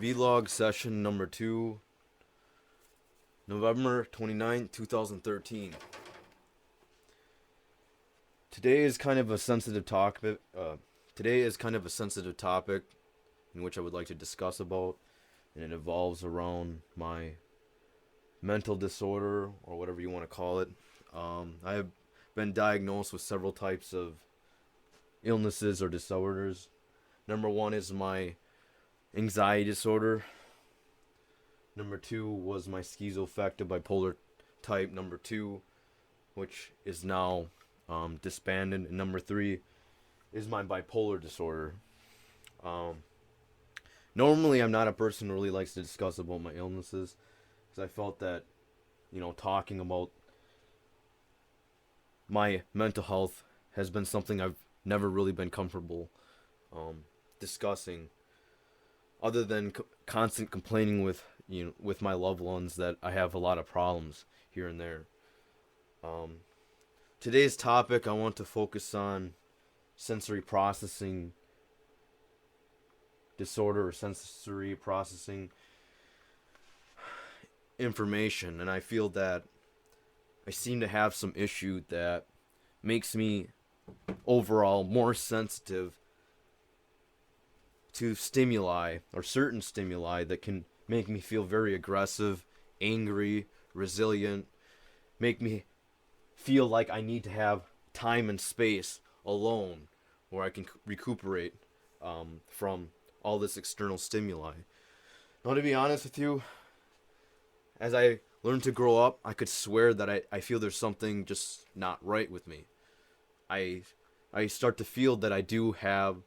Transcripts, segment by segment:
Vlog session number 2, November 29th, 2013. Today is kind of a sensitive topic. In which I would like to discuss about, and it evolves around my mental disorder or whatever you want to call it. I have been diagnosed with several types of illnesses or disorders. Number 1 is my anxiety disorder. Number 2 was my schizoaffective bipolar type number 2, which is now disbanded. And number 3 is my bipolar disorder. Normally, I'm not a person who really likes to discuss about my illnesses, because I felt that, talking about my mental health has been something I've never really been comfortable discussing, other than constant complaining with my loved ones that I have a lot of problems here and there. Today's topic, I want to focus on sensory processing disorder or sensory processing information, and I feel that I seem to have some issue that makes me overall more sensitive to stimuli or certain stimuli that can make me feel very aggressive, angry, resilient, make me feel like I need to have time and space alone where I can recuperate from all this external stimuli. Now, to be honest with you, as I learned to grow up, I could swear that I feel there's something just not right with me. I start to feel that I do have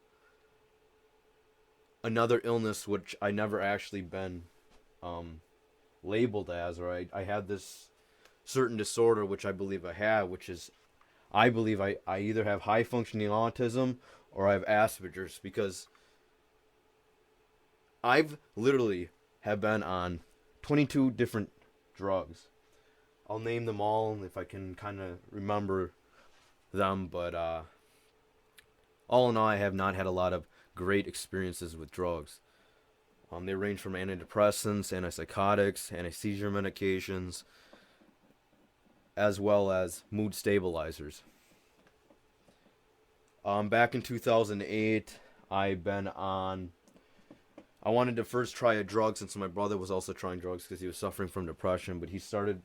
another illness which I never actually been labeled as, or I had this certain disorder which I believe I have, which is I believe I either have high functioning autism or I have Aspergers, because I've literally have been on 22 different drugs. I'll name them all if I can kind of remember them, but all in all, I have not had a lot of great experiences with drugs. They range from antidepressants, antipsychotics, anti-seizure medications, as well as mood stabilizers. Back in 2008, I wanted to first try a drug, since my brother was also trying drugs because he was suffering from depression, but he started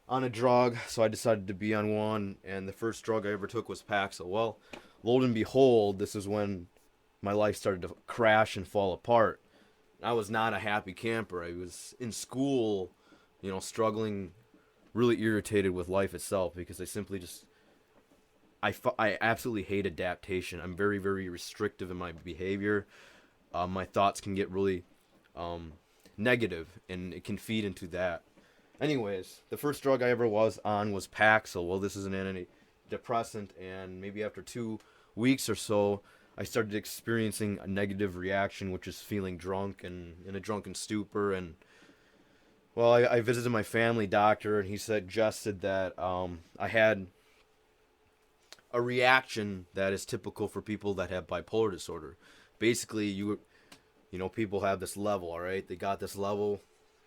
on a drug, so I decided to be on one, and the first drug I ever took was Paxil. Well, lo and behold, this is when my life started to crash and fall apart. I was not a happy camper. I was in school, struggling, really irritated with life itself, because I simply just, I absolutely hate adaptation. I'm very, very restrictive in my behavior. My thoughts can get really negative, and it can feed into that. Anyways, the first drug I ever was on was Paxil. Well, this is an antidepressant, and maybe after 2 weeks or so, I started experiencing a negative reaction, which is feeling drunk and in a drunken stupor. And well, I visited my family doctor, and he suggested that I had a reaction that is typical for people that have bipolar disorder. Basically, people have this level, all right? They got this level.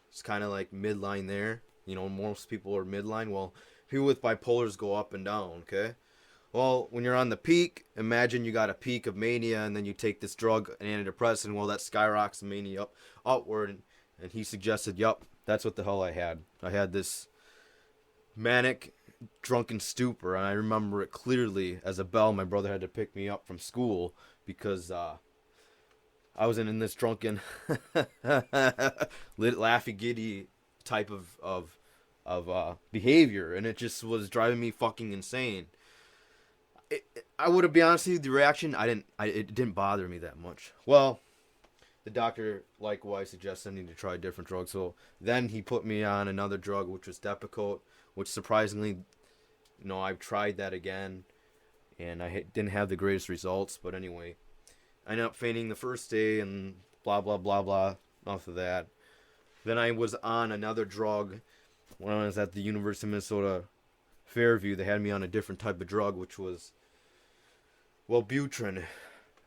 It's kind of like midline there. Most people are midline. Well, people with bipolars go up and down, okay? Well, when you're on the peak, imagine you got a peak of mania, and then you take this drug, an antidepressant. Well, that skyrockets the mania upward, and he suggested, yup, that's what the hell I had. I had this manic, drunken stupor, and I remember it clearly as a bell. My brother had to pick me up from school because I was in this drunken, laughy giddy type of behavior, and it just was driving me fucking insane. I would be honest with you, the reaction, it didn't bother me that much. Well, the doctor likewise suggested I need to try a different drug, so then he put me on another drug, which was Depakote, which surprisingly, I've tried that again, and I didn't have the greatest results. But anyway, I ended up fainting the first day, and blah blah blah blah. Enough of that. Then I was on another drug when I was at the University of Minnesota Fairview. They had me on a different type of drug, which was Wellbutrin.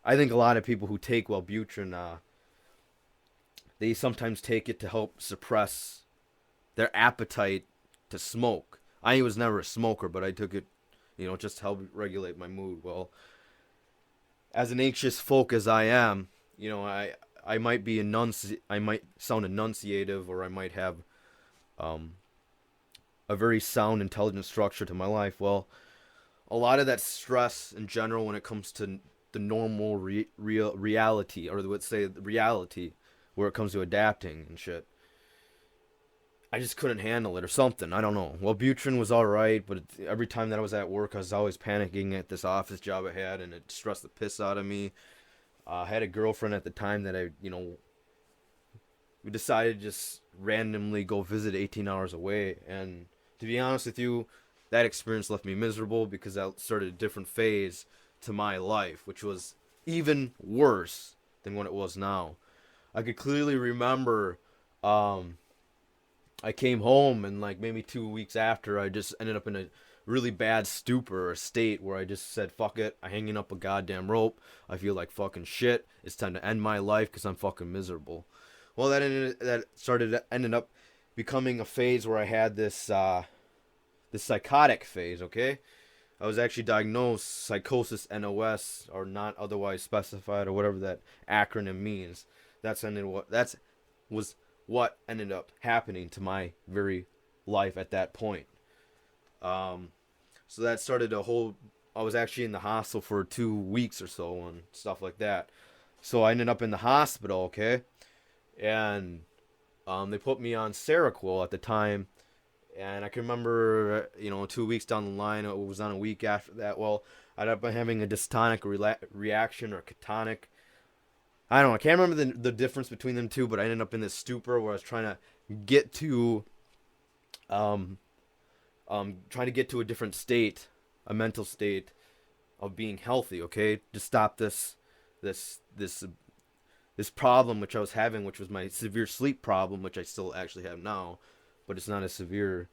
I think a lot of people who take Wellbutrin they sometimes take it to help suppress their appetite to smoke. I was never a smoker, but I took it, just to help regulate my mood. Well, as an anxious folk as I am, I might be I might sound enunciative, or I might have um, a very sound, intelligent structure to my life. Well, a lot of that stress in general, when it comes to the normal reality, or let's say the reality, where it comes to adapting and shit, I just couldn't handle it or something. I don't know. Well, Butrin was all right, but every time that I was at work, I was always panicking at this office job I had, and it stressed the piss out of me. I had a girlfriend at the time that we decided to just randomly go visit 18 hours away. And to be honest with you, that experience left me miserable, because that started a different phase to my life, which was even worse than what it was now. I could clearly remember I came home, and like maybe 2 weeks after, I just ended up in a really bad stupor or state where I just said, fuck it, I'm hanging up a goddamn rope. I feel like fucking shit. It's time to end my life because I'm fucking miserable. Well, ended up becoming a phase where I had this psychotic phase, okay? I was actually diagnosed psychosis NOS, or not otherwise specified, or whatever that acronym means. That was what ended up happening to my very life at that point. So that started a whole. I was actually in the hospital for 2 weeks or so and stuff like that. So I ended up in the hospital, okay, and they put me on Seroquel at the time. And I can remember, 2 weeks down the line, it was on a week after that. Well, I ended up having a dystonic reaction, or catonic. I don't know. I can't remember the difference between them two, but I ended up in this stupor where I was trying to get to, trying to get to a different state, a mental state of being healthy. Okay, to stop this problem which I was having, which was my severe sleep problem, which I still actually have now, but it's not as severe.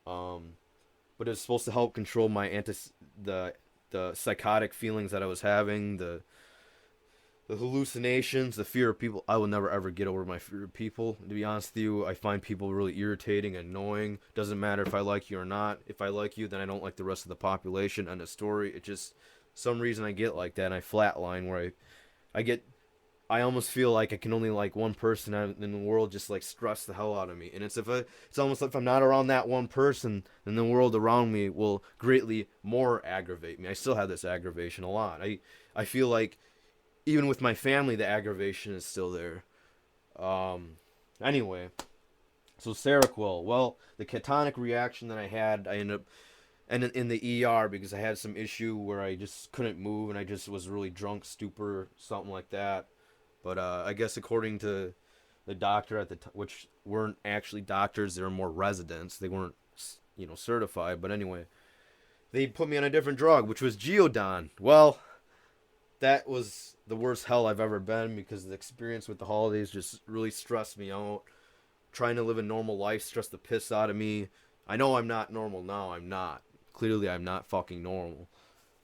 But it's supposed to help control my the psychotic feelings that I was having, the hallucinations, the fear of people. I will never ever get over my fear of people. To be honest with you, I find people really irritating, annoying. Doesn't matter if I like you or not. If I like you, then I don't like the rest of the population. End of story. It just, some reason I get like that, and I flatline where I almost feel like I can only like one person in the world, just like stress the hell out of me. And it's almost like if I'm not around that one person, then the world around me will greatly more aggravate me. I still have this aggravation a lot. I feel like even with my family, the aggravation is still there. Anyway, so Seroquel. Well, the catonic reaction that I had, I ended up in the ER because I had some issue where I just couldn't move, and I just was really drunk, stupor, something like that. But I guess according to the doctor at the which weren't actually doctors, they were more residents. They weren't, certified. But anyway, they put me on a different drug, which was Geodon. Well, that was the worst hell I've ever been, because the experience with the holidays just really stressed me out. Trying to live a normal life stressed the piss out of me. I know I'm not normal now. I'm not. Clearly, I'm not fucking normal.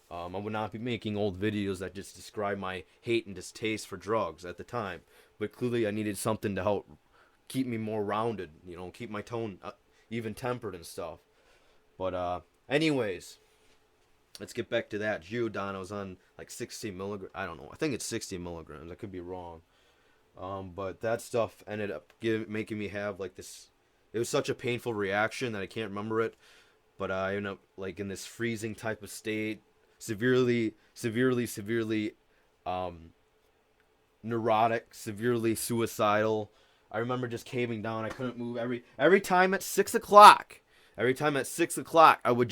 I would not be making old videos that just describe my hate and distaste for drugs at the time. But clearly, I needed something to help keep me more rounded, keep my tone even tempered and stuff. But anyways, let's get back to that. Geodon, I was on like 60 milligrams. I don't know. I think it's 60 milligrams. I could be wrong. But that stuff ended up making me have like this. It was such a painful reaction that I can't remember it. But I ended up like in this freezing type of state. Severely neurotic, severely suicidal. I remember just caving down. I couldn't move every time at 6 o'clock. Every time at 6 o'clock, I would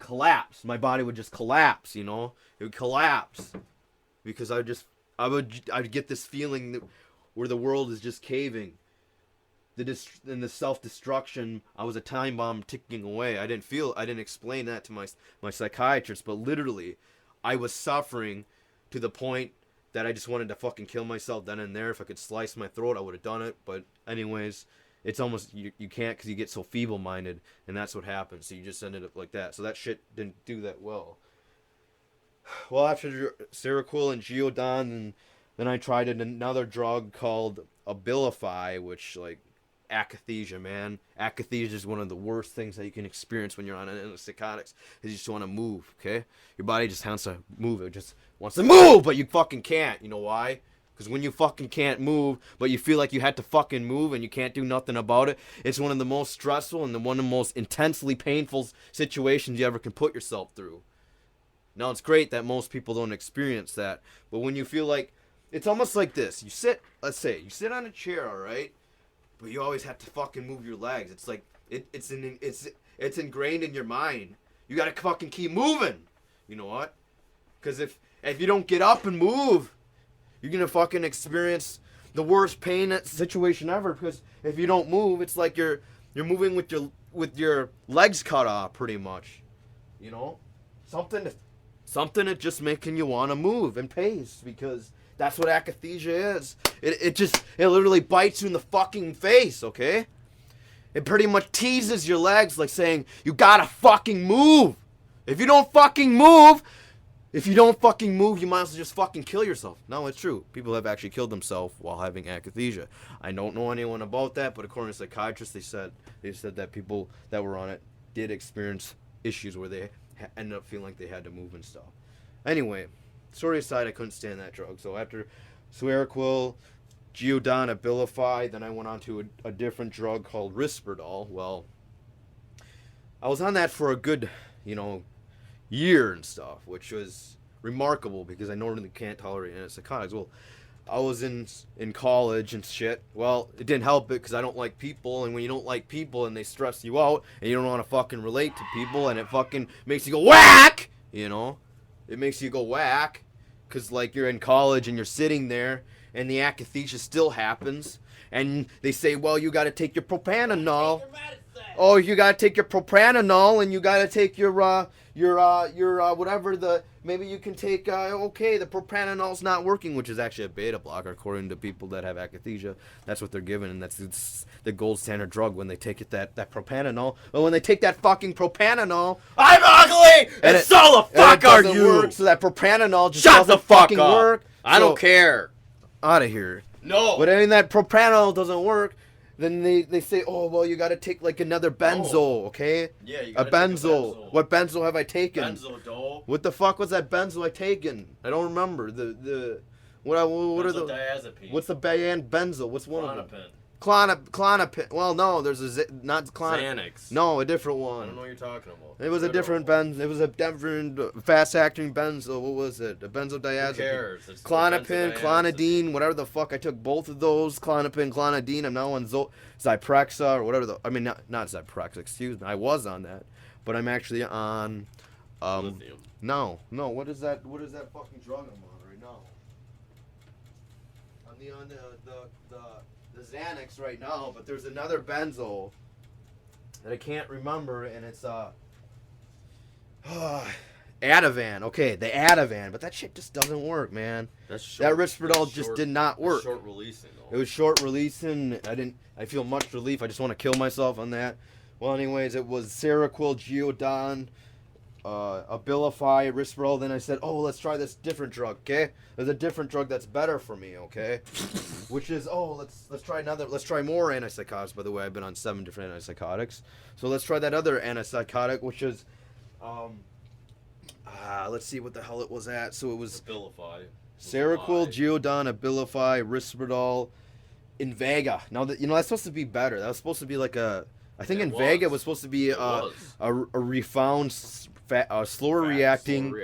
collapse. My body would just collapse. It would collapse because I'd get this feeling where the world is just caving. In the self-destruction, I was a time bomb ticking away. I didn't explain that to my psychiatrist, but literally, I was suffering to the point that I just wanted to fucking kill myself then and there. If I could slice my throat, I would have done it. But anyways, it's almost, you can't, because you get so feeble-minded, and that's what happens. So you just ended up like that. So that shit didn't do that well. Well, after Seroquel and Geodon, then I tried another drug called Abilify, which like akathisia, man. Akathisia is one of the worst things that you can experience when you're on antipsychotics. Is you just want to move, okay? Your body just wants to move. It just wants to move, but you fucking can't. You know why? Because when you fucking can't move, but you feel like you had to fucking move and you can't do nothing about it, it's one of the most stressful and one of the most intensely painful situations you ever can put yourself through. Now, it's great that most people don't experience that, but when you feel like, it's almost like this. You sit, let's say, you sit on a chair, all right? But you always have to fucking move your legs. It's like, it's ingrained in your mind. You gotta fucking keep moving. You know what? Because if you don't get up and move, you're gonna fucking experience the worst pain situation ever. Because if you don't move, it's like you're moving with your legs cut off, pretty much. You know, something that just making you want to move and pace, because that's what akathisia is. It literally bites you in the fucking face. Okay, it pretty much teases your legs, like saying you gotta fucking move. If you don't fucking move. You might as well just fucking kill yourself. No, it's true. People have actually killed themselves while having akathisia. I don't know anyone about that, but according to psychiatrists, they said that people that were on it did experience issues where they ended up feeling like they had to move and stuff. Anyway, story aside, I couldn't stand that drug. So after Seroquel, Geodon, Abilify, then I went on to a different drug called Risperdal. Well, I was on that for a good, year and stuff, which was remarkable because I normally can't tolerate antipsychotics. Well, I was in college and shit. Well, it didn't help it because I don't like people, and when you don't like people and they stress you out and you don't want to fucking relate to people, and it fucking makes you go whack, it makes you go whack because like you're in college and you're sitting there and the akathisia still happens, and they say, well, you got to take your propranolol. Oh, you gotta take your propranolol, and you gotta take your whatever maybe you can take, the propranolol's not working, which is actually a beta blocker, according to people that have akathisia. That's what they're given, and it's the gold standard drug when they take that propranolol. But when they take that fucking propranolol, I'm ugly, and so the fuck are you? Work, so that propranolol just doesn't fucking work. I don't care. Out of here. No. But I mean, that propranolol doesn't work. Then they say, oh, well, you got to take like another benzo, okay? Yeah, you got to take a benzo. What benzo have I taken? Benzodol. What the fuck was that benzo I taken? I don't remember. What are the... Benzodiazepine. What's the benzo? What's one of them? Klonopin. Klonopin. Well, no, there's not Klonopin. Xanax. No, a different one. I don't know what you're talking about. It was a different benzo. It was a different fast-acting benzo. What was it? A benzodiazepine. Who cares? Klonopin, Clonidine, whatever the fuck. I took both of those. Klonopin, Clonidine. I'm now on Zyprexa or whatever not Zyprexa. Excuse me. I was on that, but I'm actually on. Lithium. No. What is that? What is that fucking drug I'm on right now? I'm on the Xanax right now, but there's another benzo that I can't remember, and it's Ativan. Okay, the Ativan, but that shit just doesn't work, man. That Risperdal just did not work. Short releasing, though. It was short releasing. I feel much relief. I just want to kill myself on that. Well, anyways, it was Seroquel, Geodon, Abilify, Risperdal. Then I said, oh, let's try this different drug, okay? There's a different drug that's better for me, okay? Which is, let's try another. Let's try more antipsychotics. By the way, I've been on 7 different antipsychotics. So let's try that other antipsychotic, which is, let's see what the hell it was at. So it was Abilify. Seroquel, Geodon, Abilify, Risperdal, Invega. Now that's supposed to be better. That was supposed to be like I think Invega was supposed to be a refound, slower reacting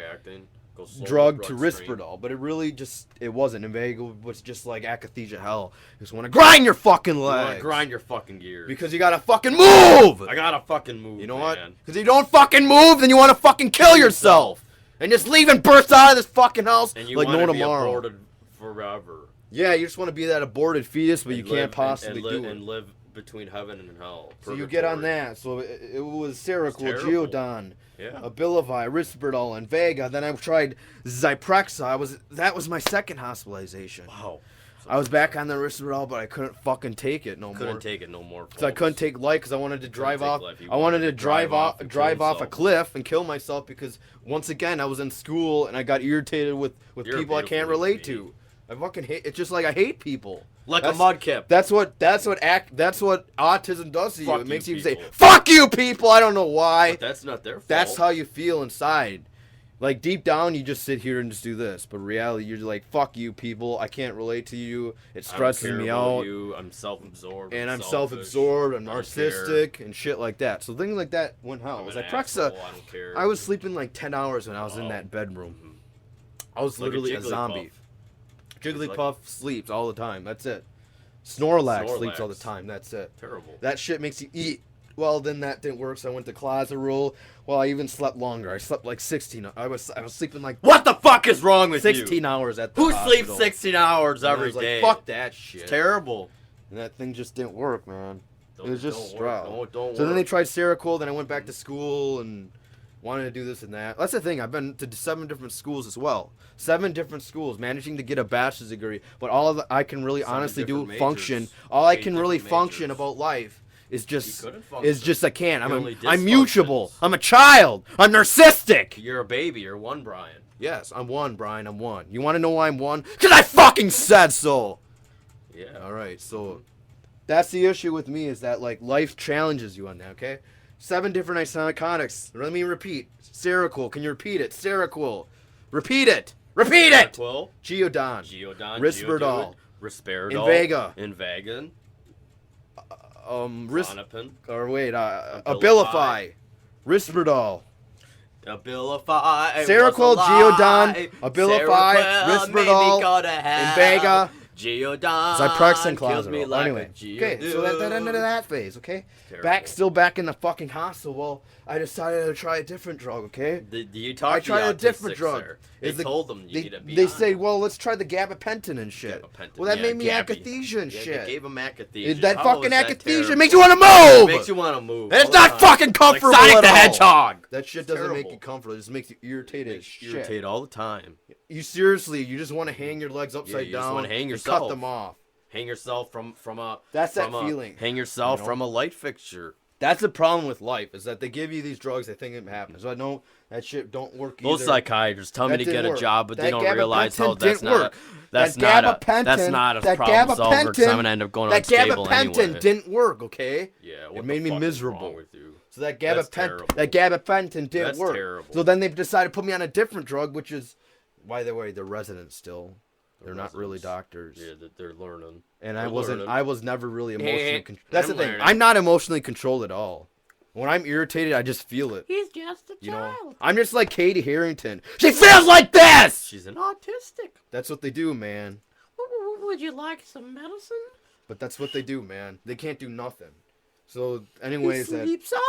drug to Risperdal, but it really it wasn't. Invega was just like akathisia hell. You just want to grind your fucking legs. You want to grind your fucking gears. Because you gotta fucking move! I gotta fucking move, You know what? Because if you don't fucking move, then you want to fucking kill yourself. And just leave and burst out of this fucking house and you like no tomorrow. tomorrow. Aborted forever. Yeah, you just want to be that aborted fetus, but you can't possibly do it. And live between heaven and hell. So you get on that. So it was Seroquel, Geodon, Abilify, Risperdal, and Invega. Then I tried Zyprexa. That was my second hospital. Wow. I was back on the Risperdal, but I couldn't fucking take it no more. Couldn't take it no more. So I couldn't take life because I wanted to drive off. I wanted to drive off a cliff and kill myself because once again I was in school and I got irritated with people I can't relate to. I fucking hate. It's just like I hate people. Like That's- a mudkip. That's what autism does to you. Fuck It makes you you say, people. "Fuck you, people." I don't know why. But that's not their fault. That's how you feel inside. Like deep down, you just sit here and just do this. But in reality, you're like, "Fuck you, people. I can't relate to you. It stresses me out." I'm self-absorbed. And I'm selfish. self-absorbed. I'm I don't narcissistic and shit like that. So things like that went care. how? I'm Was an I Prexa? asshole, I don't care. I was sleeping like 10 hours when I was in that bedroom. I was Like literally a Jigglypuff. zombie. Jigglypuff like- sleeps all the time. That's it. Snorlax sleeps all the Snorlax. time. That's it. Terrible. That shit makes you eat. Well, then that didn't work, so I went to closet rule. Well, I even slept longer. I slept like 16. I was sleeping like What the fuck is wrong with 16 you? hours at the Who hospital. sleeps 16 hours And I every was like, day? fuck that shit. It's terrible. And that thing just didn't work, man. It was just Don't work. stress. Don't So then they work. tried Seroquel, then I went back to school and wanted to do this and that. That's the thing. I've been to 7 different schools as well. 7 different schools, managing to get a bachelor's degree. But all of I can really 7 honestly do different majors. function. All I 8 can really different function majors. about life is just You couldn't function. I can't. You only I'm mutable. dysfunctions. I'm a child. I'm narcissistic. You're a baby. You're one, Brian. Yes, I'm one, Brian. I'm one. You want to know why I'm one? Because I fucking said so. Yeah. All right, so that's the issue with me is that like life challenges you on that. Okay, 7 different narcotics. Let me repeat. Seroquel. Can you repeat it? Seroquel. Repeat it. Repeat it. Seroquel, Geodon. Geodon, Risperdal. Risperidol, Invega. Invegan, Ris. Klonopin, Or wait. Abilify. Abilify. Risperdal. Abilify, Seroquel, Geodon, Abilify, Risperdal, Invega, Invega. Geodon. Zyprexa, kills me Clozaril. like Anyway, a okay, so that ended that phase. Okay, Terrible. still back in the fucking hospital. Well, I decided to try a different drug. Okay. You talked I to tried the a different autistics drug. there. They Is the- told them you need to be They on say, it. well, let's try the gabapentin and shit. Gabapentin, Well, that yeah, made me Gabby. akathisia and Yeah, shit. They gave him akathisia. That How fucking is that akathisia terrible? makes you want to move. It makes you want to move. It's all the not time. fucking comfortable Like Sonic at the all. Hedgehog. That shit It's doesn't make terrible. you comfortable. It just makes you irritated as Makes shit. you irritate all the time. You seriously, you just want to hang your legs upside you just down wanna hang and yourself. cut them off. Hang yourself from a. That's that from a- feeling, Hang yourself you know? from a light fixture. That's the problem with life is that they give you these drugs, they think it happens. So I know that shit don't work either. Those psychiatrists tell me That to get didn't a work. job, but they That don't realize how gabapentin that's didn't not. work. That's That not a. gabapentin- That's not a that problem solver. Because I'm gabapentin- gonna end up going That unstable gabapentin anyway. didn't work, okay? Yeah, It what made the me fuck is miserable. wrong with you? So that That's gabapentin terrible. didn't That's work. terrible. So then they decided to put me on a different drug, which is, by the way, they're residents still. They're not really residents. doctors. Yeah, that they're learning. And They're I wasn't. learning. I was never really emotionally Eh, controlled. That's the I'm thing. learning. I'm not emotionally controlled at all. When I'm irritated, I just feel it. He's just a You know, child. I'm just like Katie Harrington. She feels like this. She's an autistic. That's what they do, man. Would you like some medicine? But that's what they do, man. They can't do nothing. So, anyways, he that sleeps all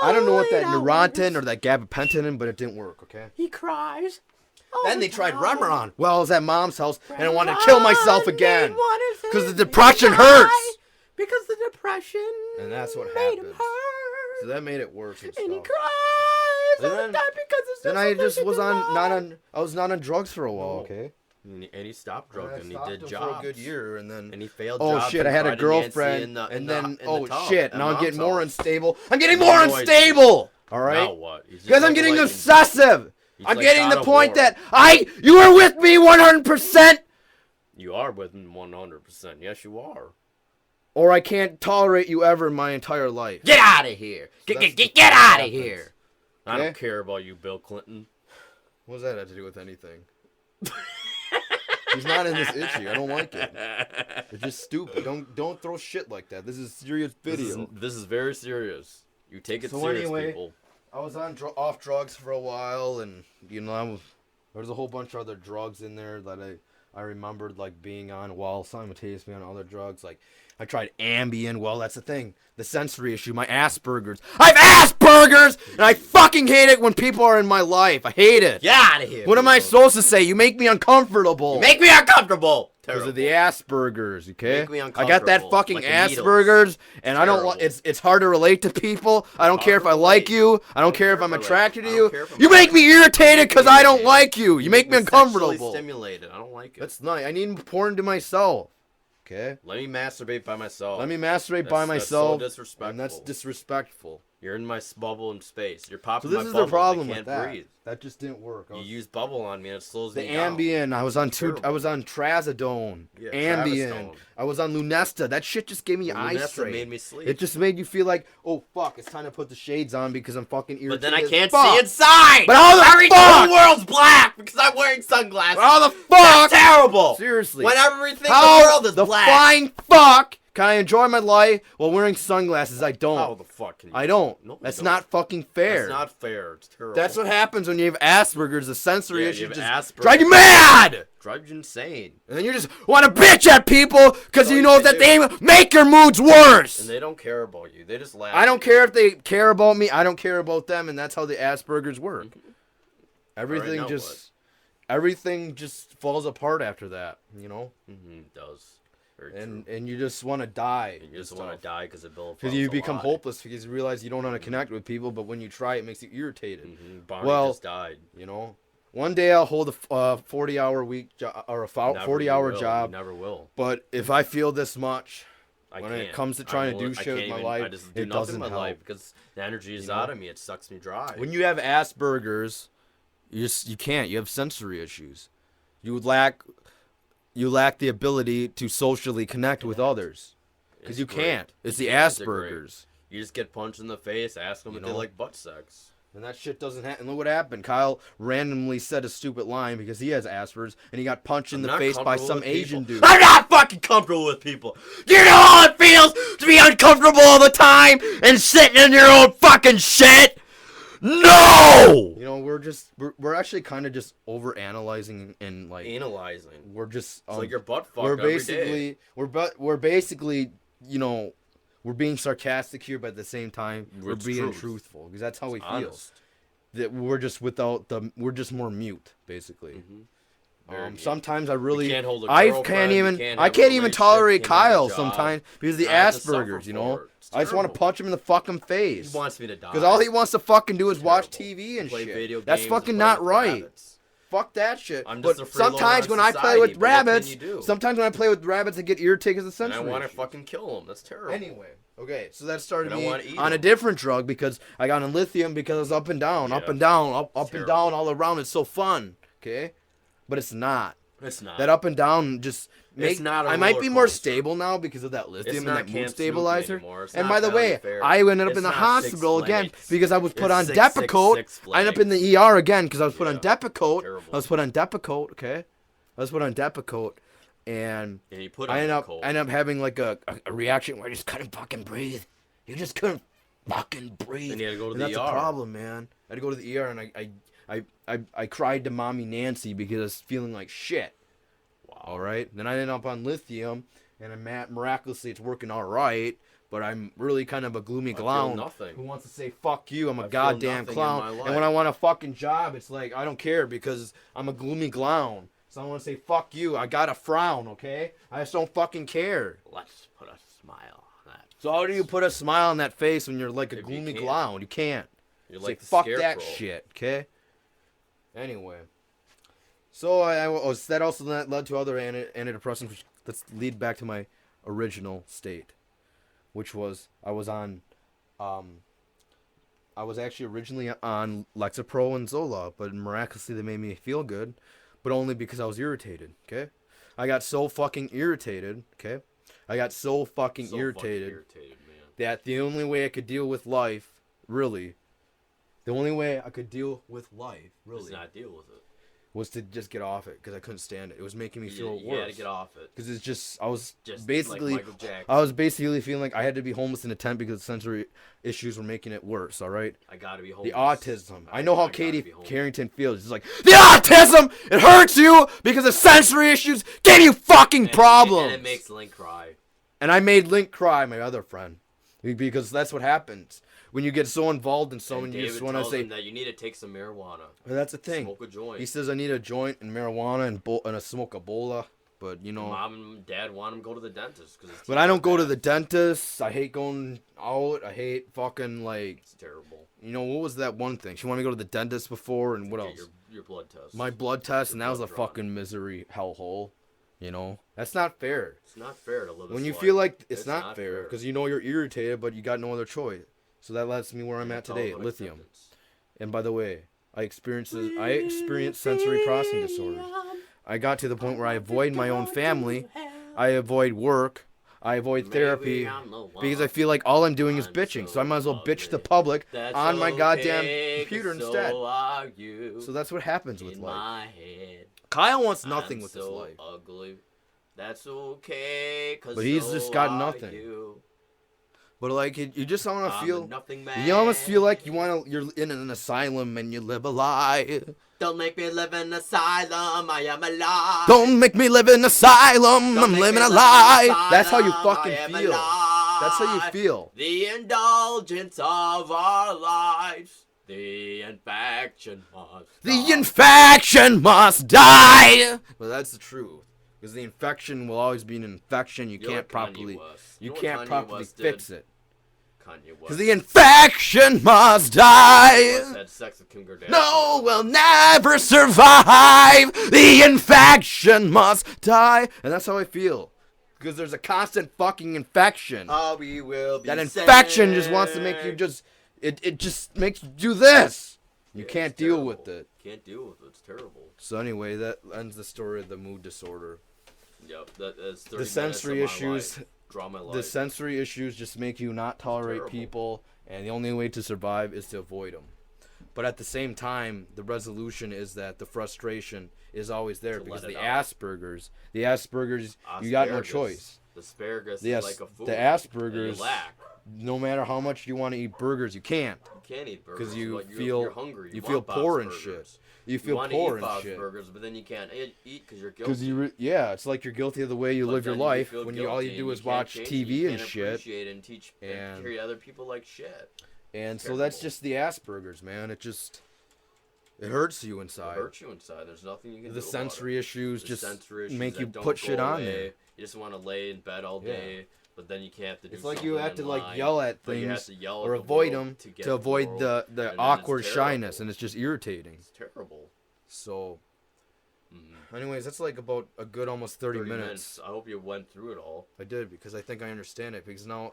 I don't know what that 8 hours. Neurontin or that gabapentin, but it didn't work. Okay. He cries. all Then the they tried time. Remeron. Well, I was at mom's house and I wanted to kill myself Remeron again made one of because the his depression die hurts. Because the depression And that's what made him happens. hurt. So that made it worse and And he stuff. cries all Then- the time because it's Then just I something just to was on deny. not on. I was not on drugs for a while. No. Okay. And he stopped And I drugging. He stopped did them jobs. for a good year, and then. And he failed Oh jobs shit! and I had a tried to Nancy girlfriend, in the- in and the- then in the oh tub shit! at Now I'm mom's getting more house. unstable. I'm getting more Noisy. unstable. All Now right. what? He's just Because I'm like getting lightning. obsessive. He's I'm like getting God the of point War. that you are with me 100%, You are with him 100%. Yes, you are. or I can't tolerate you ever in my entire life. Get out of here. Get that's- out that of here. I Okay? don't care about you, Bill Clinton. What does that have to do with anything? He's not in this issue. I don't like it. It's just stupid. Don't throw shit like that. This is a serious video. This is very serious. You take it So serious, anyway, people. I was on off drugs for a while, and there's a whole bunch of other drugs in there that I remembered like being on while simultaneously on other drugs. Like I tried Ambien. Well, that's the thing. The sensory issue. My Aspergers. I have Aspergers, and I fucking hate it when people are in my life. I hate it. Get out of here. What am I people. supposed to say? You make me uncomfortable. You make me uncomfortable. Because of the Aspergers, okay? Make me I got that uncomfortable, fucking like the needles. Aspergers, and I don't. Terrible. It's hard to relate to people. I don't care if I hard to like relate. you. I don't care if care I'm if I like attracted to you. I you. don't care if I'm You make me irritated because I don't irritated. like you. You make me Sexually uncomfortable. stimulated. I don't like it. That's nice. I need porn to myself. Okay. Let me masturbate by myself. Let me masturbate That's- by that's myself. so disrespectful. And that's disrespectful. You're in my bubble in space. You're So popping this my is bubble. the problem I can't with that. breathe. That just didn't work. You use bubble on me and it slows The me down. Ambien, I was on Terrible. Trazodone, Yeah, Ambien, Travestone. I was on Lunesta. That shit just gave me eye Lunesta strain. made me sleep. It just made you feel like, oh fuck, it's time to put the shades on because I'm fucking irritated. But then I as can't fuck. see inside. But how the Every fuck? whole world's black because I'm wearing sunglasses. How the fuck? That's terrible. Seriously. When everything How in the world is the black. flying fuck can I enjoy my life while wearing sunglasses? I don't. How the fuck can you? I don't. No, you That's don't. not fucking fair. That's not fair. It's terrible. That's what happens when you have Asperger's. The sensory Yeah, issue you have just Asperger's. drive you mad. Drives you insane. And then you just want to bitch at people because That's all you know you that can they make your moods worse. And they don't care about you. They just laugh. I don't care if they care about me. I don't care about them, and that's how the Asperger's work. Everything know everything just falls apart after that, you know. It does. Very And true. you just want to die. You just want to die because it builds. Because you become hopeless because you realize you don't know how to connect with people, but when you try, it makes you irritated. Barney Well, just died. You know, one day I'll hold a 40-hour week or a 40-hour job. You never will. But if I feel this much, I when can't. it comes to trying to do I shit with can't my even- life, I just do it nothing doesn't with my help. life because the energy is You know? out of me. It sucks me dry. When you have Asperger's, you can't. You have sensory issues. You lack the ability to socially connect with others because It's you great. can't. It's the You can't integrate. Asperger's. You just get punched in the face, ask them You if they know? like butt sex. And that shit doesn't happen. And look what happened. Kyle randomly said a stupid line because he has Asperger's, and he got punched in I'm the not face by comfortable some with people. Asian dude. I'm not fucking comfortable with people. You know how it feels to be uncomfortable all the time and sitting in your own fucking shit? No! You know, we're actually kind of just over analyzing and like Analyzing. we're just It's like your butt fucked we're every basically day. we're basically, you know, we're being sarcastic here, but at the same time we're It's being truth. truthful because that's how we feel. Honest. That we're just more mute basically. Very mute. Sometimes I really can't hold a I girlfriend, can't you even can't I have a can't even relationship, tolerate can't have a Kyle job. sometimes because of the I have to suffer Asperger's, you know. for it. It's I just want to terrible. punch him in the fucking face. He wants me to die. Because all he wants to fucking do is watch Terrible. TV and Play shit. video That's games fucking and not play with right. rabbits. Fuck that shit. I'm But just a freeloader sometimes on when I play society, with but what can rabbits, you do? sometimes when I play with rabbits, I get irritated because of And I sensory want to issues. fucking kill him. That's terrible. Anyway, okay, so that started And I me wanna eat on a 'em. different drug because I got on lithium because I was up and down, up Yeah. and down, up and terrible. down all around. It's so fun, okay? But it's not. It's not. That up and down just It's not a I might roller be more coaster. stable now because of that It's lithium and not that mood Camp Snoopy stabilizer. anymore. It's And not by the way, Valley Fair. I ended up It's in the not hospital Six again Flags. because I was put It's on 666 Depakote. I ended up in the ER again because I was put on Yeah. Depakote. Terrible. I was put on Depakote, okay? I was put on Depakote, and And he put I him ended in up cold. having like a reaction where I just couldn't fucking breathe. You just couldn't fucking breathe. And you had to go to And the that's ER. a problem, man. I had to go to the ER, and I cried to mommy Nancy because I was feeling like shit. Wow. All right. Then I ended up on lithium, and miraculously it's working all right. But I'm really kind of a gloomy feel clown nothing. who wants to say fuck you. I'm a I feel goddamn nothing in clown. my And life. when I want a fucking job, it's like I don't care because I'm a gloomy clown. So I want to say fuck you. I got a frown, okay? I just don't fucking care. Let's put a smile on that. So how do you put a smile on that face when you're like a If you gloomy can't. clown? You can't. You're Say like the fuck scarecrow. that shit, okay? Anyway, so that also led to other antidepressants, which let's lead back to my original state, which was I was actually originally on Lexapro and Zoloft, but miraculously they made me feel good, but only because I was irritated, okay? I got so fucking irritated, okay? I got so fucking irritated man. that the only way I could deal with life, really, the only way I could deal with life, Does really, not deal with it. was to just get off it because I couldn't stand it. It was making me feel You worse. had to get off it. Because it's just, I was Just basically, like Michael Jackson. I was basically feeling like I had to be homeless in a tent because the sensory issues were making it worse. All right. I gotta be homeless. The autism. I know how gotta Katie be homeless. Carrington feels. It's like the autism. It hurts you because the sensory issues give you fucking And problems. And it makes Link cry. And I made Link cry, my other friend, because that's what happens when you get so involved in someone. And You David just want to tells say, him that you need to take some marijuana. well, that's the thing. Smoke a joint. He says I need a joint and marijuana and a smoke a bola, but you know. Mom and dad want him to go to the dentist. But I don't go to the dentist. I hate going out. I hate fucking like. It's terrible. You know what was that one thing? She wanted me to go to the dentist before, and what Get else? your blood test. My blood test, and that was a blood drawn. fucking misery hellhole. You know, that's not fair. It's not fair to live. When this you life. feel like it's not fair fair. because you know you're irritated, but you got no other choice. So that lets me where I'm at today, Childhood Lithium. acceptance. And by the way, I experienced sensory processing disorders. I got to the point where I avoid my own family, I avoid work, I avoid therapy, Maybe I'm the one. because I feel like all I'm doing is I'm bitching. so So I might as well bitch to the ugly. public That's on my goddamn okay, computer 'cause instead. So are you. So that's what happens with in life. my head. Kyle wants nothing I'm with so his life. ugly. That's okay, 'cause But he's so just got are nothing. You. But like, you just want to I'm a feel. nothing man. You almost feel like you're in an asylum and you live a lie. Don't make me live in an asylum. I am alive. Don't make me live in an asylum. Don't I'm make living me a live in an lie. That's how you asylum, fucking I am feel. That's how you alive. feel. The indulgence of our lives. The infection must The die. infection must die. Well, that's the truth. Because the infection will always be an infection. You You're can't like Kanye properly. West. You know what can't Kanye properly West fix did? it. Kanye West. Because the infection must Kanye West die. had sex with Kim Kardashian. No, we'll never survive. The infection must die. And that's how I feel. Because there's a constant fucking infection. We will be That infection just wants to make you just. It just makes you do this. You Yeah, can't it's deal terrible. with it. Can't deal with it. It's terrible. So anyway, that ends the story of the mood disorder. Yep. That's 30 The sensory minutes of my issues. life. Draw my life. The sensory issues just make you not tolerate terrible. people, and the only way to survive is to avoid them. But at the same time, the resolution is that the frustration is always there To because let the it out. Aspergers, you got no Asparagus. choice. The asparagus Yes, is like a food. the that Aspergers, you lack. no matter how much you want to eat burgers, you can't. You can't eat burgers. Because you but feel you're hungry. you want feel Bob's poor and Burgers. shit. You feel want poor to eat and Bob's shit. Burgers, but then you can't eat because you're guilty. Because it's like you're guilty of the way you But live your then you life feel when all you guilty do and is can't watch change it. TV You and can't shit. appreciate and teach and And- treat other people like shit. And so Terrible. that's just the Aspergers, man. It hurts you It inside. hurts you inside. There's nothing you can The do sensory about issues it. The just sensory issues make that you don't put go shit on away. there. You just want to lay in bed all Yeah. day, but then you can't have to do It's like something you have to in like line, yell at but you have things to yell or at the avoid world them get to avoid world, the and then it's awkward terrible. shyness, and it's just irritating. It's terrible. So, Mhm. anyways, that's like about a good almost 30 minutes. I hope you went through it all. I did because I think I understand it because now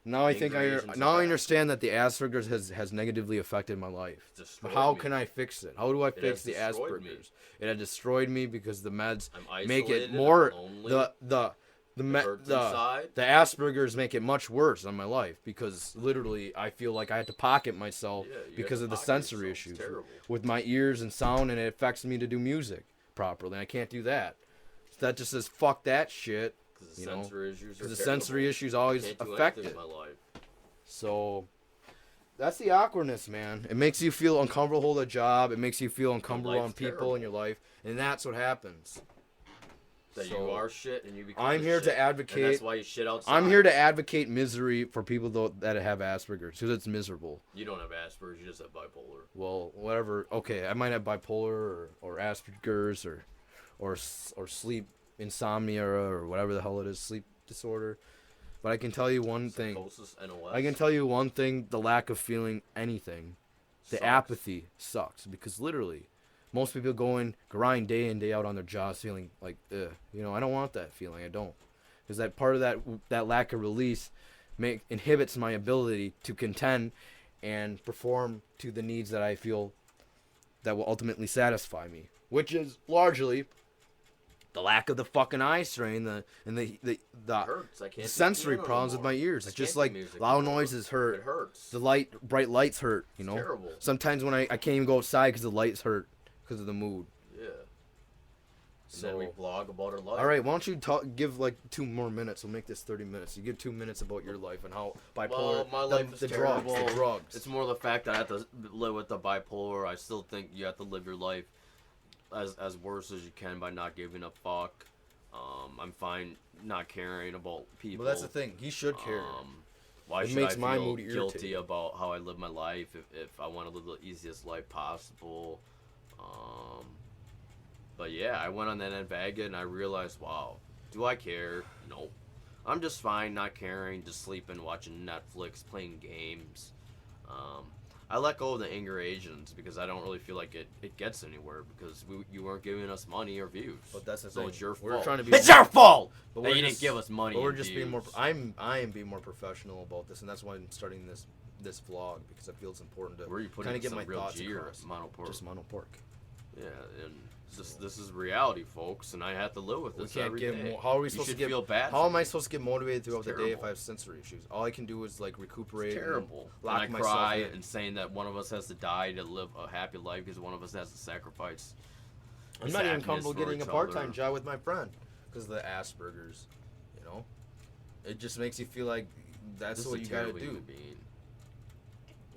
I think Ingredients now of I that. understand that the Asperger's has negatively affected my life. Destroyed But how me. can I fix it? How do I It fix has the destroyed me. Asperger's? It had destroyed me because the meds I'm make it isolated, more I'm lonely, the it hurts inside. the Asperger's make it much worse on my life because literally I feel like I had to pocket myself Yeah, you have because to of the pocket sensory yourself. It's issues terrible. with my ears and sound, and it affects me to do music properly. I can't do that. So that just says fuck that shit. Because the you know, sensory issues are Because the terrible. sensory issues always Can't do affect anything it. in my life. So that's the awkwardness, man. It makes you feel uncomfortable to hold a job. It makes you feel uncomfortable on life's people terrible. in your life, and that's what happens. That So, you are shit and you become I'm the here shit, to and advocate. that's why you shit outside. I'm here to advocate misery for people that have Asperger's because it's miserable. You don't have Asperger's, you just have bipolar. Well, whatever. Okay, I might have bipolar or Asperger's or sleep insomnia or whatever the hell it is, sleep disorder. But I can tell you one thing. Psychosis, NOS. I can tell you one thing: the lack of feeling anything, the Sucks. apathy sucks because literally, most people go and grind day in day out on their jobs, feeling like, ugh, I don't want that feeling. I don't, because that part of that lack of release inhibits my ability to contend and perform to the needs that I feel that will ultimately satisfy me, which is largely the lack of the fucking eye strain, the It hurts. I can't the do sensory piano problems with anymore. my ears. I It's just can't do like music loud anymore. noises hurt. It hurts. The bright lights hurt. It's terrible. Sometimes when I can't even go outside because the lights hurt because of the mood. Yeah. And then we So, blog about our life. all right, why don't you give like 2 more minutes? We'll make this 30 minutes. You give 2 minutes about your life and how bipolar. Well, my life is the terrible. drugs. The drugs. It's more the fact that I have to live with the bipolar. I still think you have to live your life as worse as you can by not giving a fuck. I'm fine not caring about people. Well, that's the thing. He should care. Why It should makes I my feel mood guilty irritating. about how I live my life if I want to live the easiest life possible? But yeah, I went on that Nevada and I realized, wow, do I care? Nope. I'm just fine not caring, just sleeping, watching Netflix, playing games. I let go of the anger Asians because I don't really feel like it gets anywhere because you weren't giving us money or views. But that's the so thing. it's your We're fault. trying to be It's more- your fault But that we're you just- didn't give us money. But we're and just being more. views. I am being more professional about this, and that's why I'm starting this vlog because I feel it's important to Where are you putting kind of get some my real thoughts G or across. mono pork? Just mono pork. Yeah, and this is reality, folks, and I have to live with We this can't every get. day. How are we You supposed to should get? feel bad. How for am I me. supposed to get motivated throughout the day if terrible. I have sensory issues? All I can do is like recuperate. It's terrible. And lock And I myself cry in. and saying that one of us has to die to live a happy life because one of us has to sacrifice. I'm his not even happiness comfortable for getting a each part-time other. job with my friend because of the Aspergers. You know, it just makes you feel like that's This is what a you gotta terrible do. human being.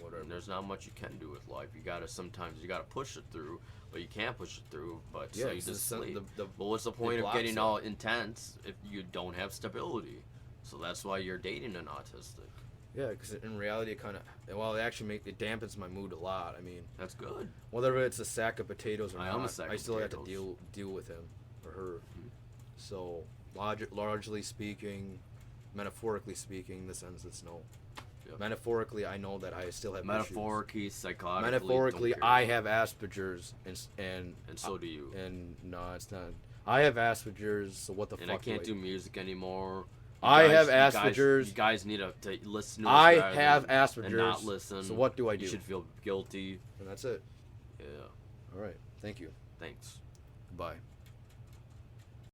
Whatever. And there's not much you can do with life. You gotta sometimes you gotta push it through, but you can't push it through. But Yeah, so you 'cause just the- sleep. the- But what's the point of blocks getting it. all intense if you don't have stability? So that's why you're dating an autistic. Yeah, because in reality, it kind of it actually it dampens my mood a lot. I mean, That's good. whether it's a sack of potatoes or I am a not, sack I of still have to potatoes. deal with him or her. Mhm. So, largely speaking, metaphorically speaking, in the sense that's no. Yep. Metaphorically, I know that I still have Metaphorically, issues. psychotically. Metaphorically, don't care. I have Aspergers, and And so do you. and no, it's not. I have Aspergers, so what the And fuck? I can't do do music anymore. I have you guys- Aspergers. You guys need to listen to us I rather have than- Aspergers. and not listen. So what do I do? You should feel guilty. And that's it. Yeah. All right. Thank you. Thanks. Goodbye.